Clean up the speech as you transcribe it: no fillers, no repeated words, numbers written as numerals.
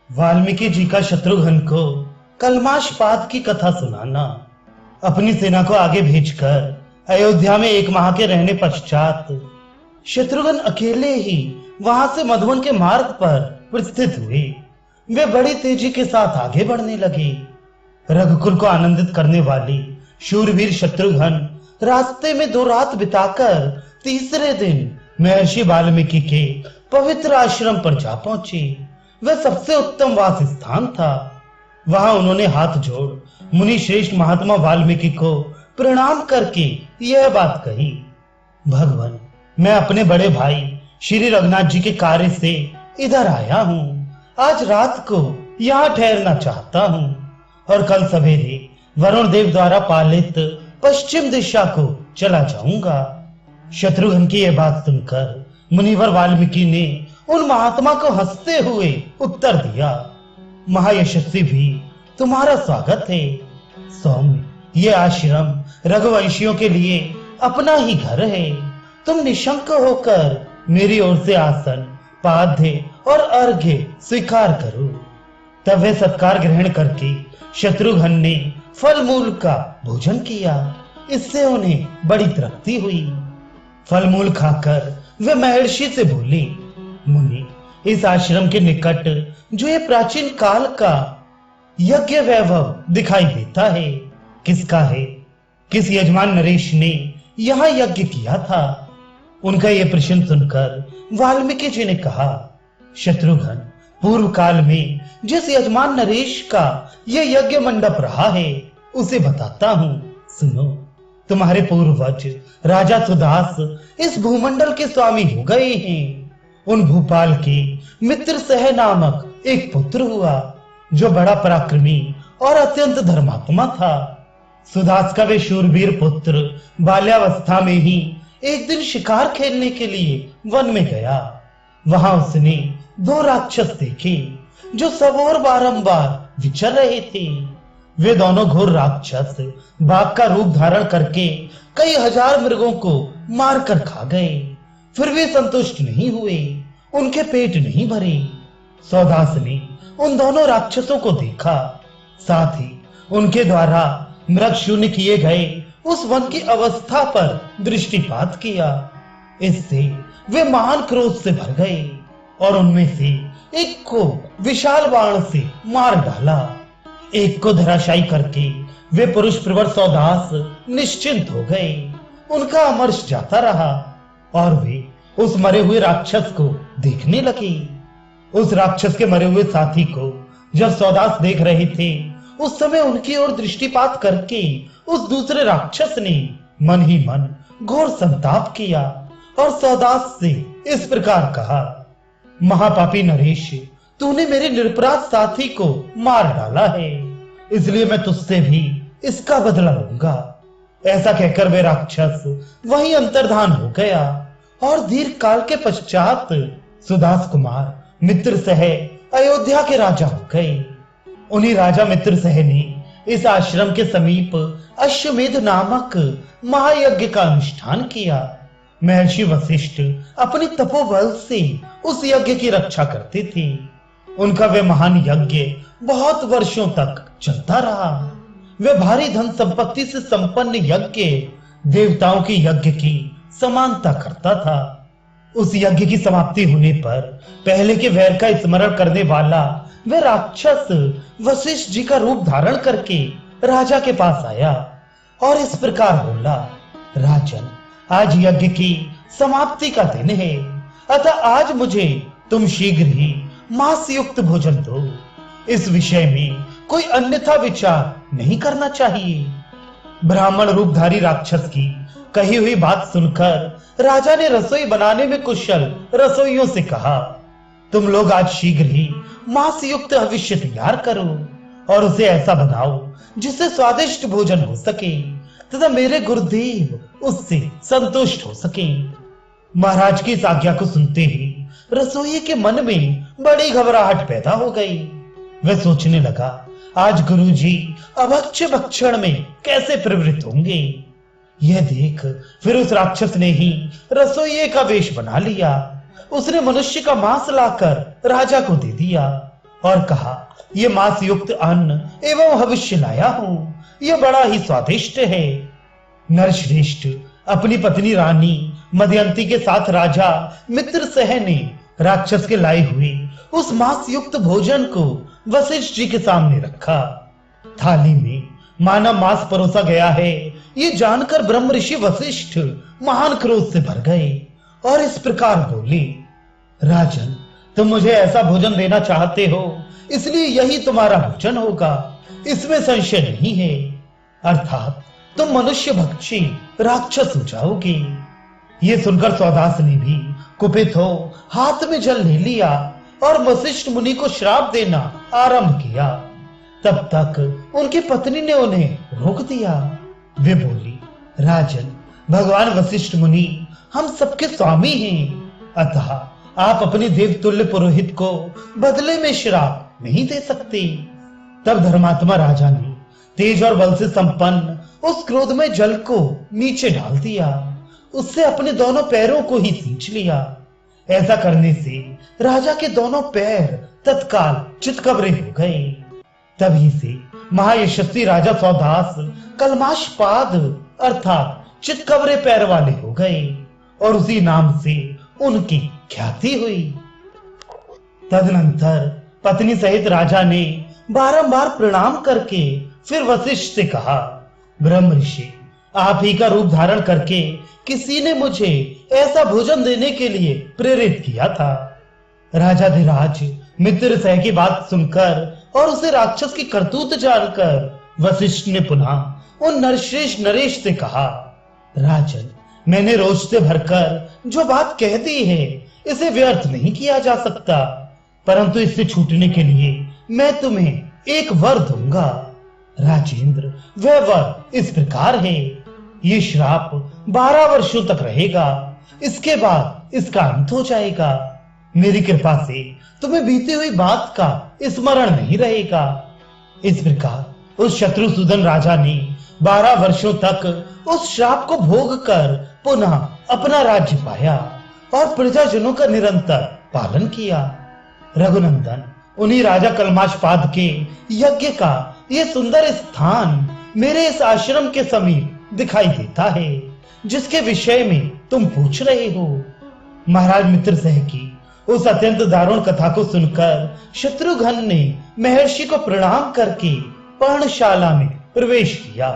वाल्मीकि जी का शत्रुघ्न को कलमाशपात की कथा सुनाना। अपनी सेना को आगे भेजकर अयोध्या में 1 माह के रहने पश्चात शत्रुघ्न अकेले ही वहां से मधुवन के मार्ग पर प्रस्थित हुए। वे बड़ी तेजी के साथ आगे बढ़ने लगे। रघुकुल को आनंदित करने वाली शूरवीर शत्रुघ्न रास्ते में 2 रात बिताकर तीसरे दिन महर्षि वाल्मीकि के पवित्र आश्रम पर जा पहुंचे। वह सबसे उत्तम वास स्थान था। वहां उन्होंने हाथ जोड़ मुनि श्रेष्ठ महात्मा वाल्मीकि को प्रणाम करके यह बात कही। भगवान, मैं अपने बड़े भाई श्री रघुनाथ जी के कार्य से इधर आया हूँ। आज रात को यहाँ ठहरना चाहता हूँ और कल सवेरे वरुण देव द्वारा पालित पश्चिम दिशा को चला जाऊंगा। शत्रुघ्न की यह बात सुनकर मुनिवर वाल्मीकि ने उन महात्मा को हंसते हुए उत्तर दिया, महायशस्वी भी तुम्हारा स्वागत है। सौम्य, ये आश्रम रघुवंशियों के लिए अपना ही घर है। तुम निशंक होकर मेरी ओर से आसन, पाद्य और अर्घ्य स्वीकार करो। तब वे सत्कार ग्रहण करके शत्रुघ्न ने फल मूल का भोजन किया। इससे उन्हें बड़ी तृप्ति हुई। फल मूल खाकर वे महर्षि से बोले, मुनि, इस आश्रम के निकट जो ये प्राचीन काल का यज्ञ वैभव दिखाई देता है, किसका है? किस यजमान नरेश ने यहाँ यज्ञ किया था? उनका यह प्रश्न सुनकर वाल्मीकि जी ने कहा, शत्रुघ्न, पूर्व काल में जिस यजमान नरेश का यह यज्ञ मंडप रहा है उसे बताता हूँ, सुनो। तुम्हारे पूर्वज राजा सुदास इस भूमंडल के स्वामी हो गए हैं। उन भूपाल के मित्र सह नामक एक पुत्र हुआ जो बड़ा पराक्रमी और अत्यंत धर्मात्मा था। सुदास का वे शूरवीर पुत्र बाल्यावस्था में ही एक दिन शिकार खेलने के लिए वन में गया। वहां उसने 2 राक्षस देखे जो सब और बारंबार विचर रहे थे। वे दोनों घोर राक्षस बाघ का रूप धारण करके कई हजार मृगों को मारकर खा गए। फिर वे संतुष्ट नहीं हुए, उनके पेट नहीं भरे। सौदास ने उन दोनों राक्षसों को देखा, साथ ही उनके द्वारा मृग शून्य किए गए उस वन की अवस्था पर दृष्टिपात किया। इससे वे महान क्रोध से भर गए और उनमें से एक को विशाल बाण से मार डाला। एक को धराशायी करके वे पुरुष प्रवर सौदास निश्चिंत हो गए। उनका अमर्ष जाता रहा और वे उस मरे हुए राक्षस को देखने लगे। उस राक्षस के मरे हुए साथी को जब सौदास देख रहे थे, उस समय उनकी ओर दृष्टिपात करके उस दूसरे राक्षस ने मन ही मन घोर संताप किया और सौदास से इस प्रकार कहा, महापापी नरेश, तूने मेरे निरपराध साथी को मार डाला है, इसलिए मैं तुझसे भी इसका बदला लूंगा। ऐसा कहकर वे राक्षस वहीं अंतर्धान हो गया और दीर्घ काल के पश्चात सुदास कुमार मित्र सह अयोध्या के राजा हो गए। उन्हीं राजा मित्र सह ने इस आश्रम के समीप अश्वमेध नामक महायज्ञ का अनुष्ठान किया। महर्षि वशिष्ठ अपने तपोबल से उस यज्ञ की रक्षा करते थे। उनका वे महान यज्ञ बहुत वर्षों तक चलता रहा। वे भारी धन संपत्ति से संपन्न यज्ञ देवताओं के यज्ञ की समानता करता था। उस यज्ञ की समाप्ति होने पर पहले के वैर का स्मरण करने वाला वे राक्षस वशिष्ठ जी का रूप धारण करके राजा के पास आया और इस प्रकार बोला, राजन, आज यज्ञ की समाप्ति का दिन है, अतः आज मुझे तुम शीघ्र ही मांस युक्त भोजन दो। इस विषय में कोई अन्यथा विचार नहीं करना चाहिए। ब्राह्मण रूपधारी राक्षस की कही हुई बात सुनकर राजा ने रसोई बनाने में कुशल रसोइयों से कहा, तुम लोग आज शीघ्र ही मांस युक्त भविष्य तैयार करो और उसे ऐसा बनाओ जिससे स्वादिष्ट भोजन हो सके तथा मेरे गुरुदेव उससे संतुष्ट हो सके। महाराज की इस आज्ञा को सुनते ही रसोई के मन में बड़ी घबराहट पैदा हो गई। वह सोचने लगा, आज गुरुजी अभक्ष्य भक्षण में कैसे प्रवृत्त होंगे। यह देख फिर उस राक्षस ने ही रसोइये का वेश बना लिया। उसने मनुष्य का मांस लाकर राजा को दे दिया और कहा, ये मांस युक्त अन्न एवं भविष्य लाया हूं, ये बड़ा ही स्वादिष्ट है। नरश्रेष्ठ अपनी पत्नी रानी मदयंती के साथ राजा मित्रसह ने राक्षस के लाए हुए उस मांस युक्त भोजन को वशिष्ठ जी के सामने रखा। थाली में मानव मांस परोसा गया है, ये जानकर ब्रह्म ऋषि वशिष्ठ महान क्रोध से भर गए और इस प्रकार बोले, राजन, तुम मुझे ऐसा भोजन देना चाहते हो, इसलिए यही तुम्हारा भोजन होगा, इसमें संशय नहीं है। अर्थात तुम मनुष्य भक्षी राक्षस हो जाओगे। ये सुनकर सौदास ने भी कुपित हो हाथ में जल ले लिया और वशिष्ठ मुनि को श्राप देना आरंभ किया। तब तक उनकी पत्नी ने उन्हें रोक दिया। वे बोली, राजन, भगवान वशिष्ठ मुनि हम सबके स्वामी हैं, अतः आप अपने देवतुल्य पुरोहित को बदले में श्राप नहीं दे सकते। तब धर्मात्मा राजा ने तेज और बल से संपन्न उस क्रोध में जल को नीचे डाल दिया, उससे अपने दोनों पैरों को ही सींच लिया। ऐसा करने से राजा के दोनों पैर तत्काल चितकबरे हो गए। तभी से महायशस्वी राजा सौदास कलमाशपाद अर्थात चितकबरे पैर वाले हो गए और उसी नाम से उनकी ख्याति हुई। तदनंतर पत्नी सहित राजा ने बारंबार प्रणाम करके फिर वशिष्ठ से कहा, ब्रह्म ऋषि, आप ही का रूप धारण करके किसी ने मुझे ऐसा भोजन देने के लिए प्रेरित किया था। राजा धीराज मित्र सह की बात सुनकर और उसे राक्षस की करतूत जानकर वशिष्ठ ने पुनः उन नरश्रेष्ठ नरेश से कहा, राजन, मैंने रोष से भरकर जो बात कह दी है, इसे व्यर्थ नहीं किया जा सकता, परंतु इससे छूटने के लिए मैं तुम्हें एक वर दूंगा। राजेंद्र, वह वर इस प्रकार है, ये श्राप 12 वर्षों तक रहेगा, इसके बाद इसका अंत हो जाएगा। मेरी कृपा से तुम्हें बीती हुई बात का स्मरण नहीं रहेगा। इस प्रकार उस शत्रुसूदन राजा ने 12 वर्षों तक उस श्राप को भोग कर पुनः अपना राज्य पाया और प्रजाजनों का निरंतर पालन किया। रघुनंदन, उन्हीं राजा कलमाशपाद के यज्ञ का ये सुंदर स्थान मेरे इस आश्रम के समीप दिखाई देता है, जिसके विषय में तुम पूछ रहे हो। महाराज मित्रसह की उस अत्यंत दारुण कथा को सुनकर शत्रुघ्न ने महर्षि को प्रणाम करके पर्णशाला में प्रवेश किया।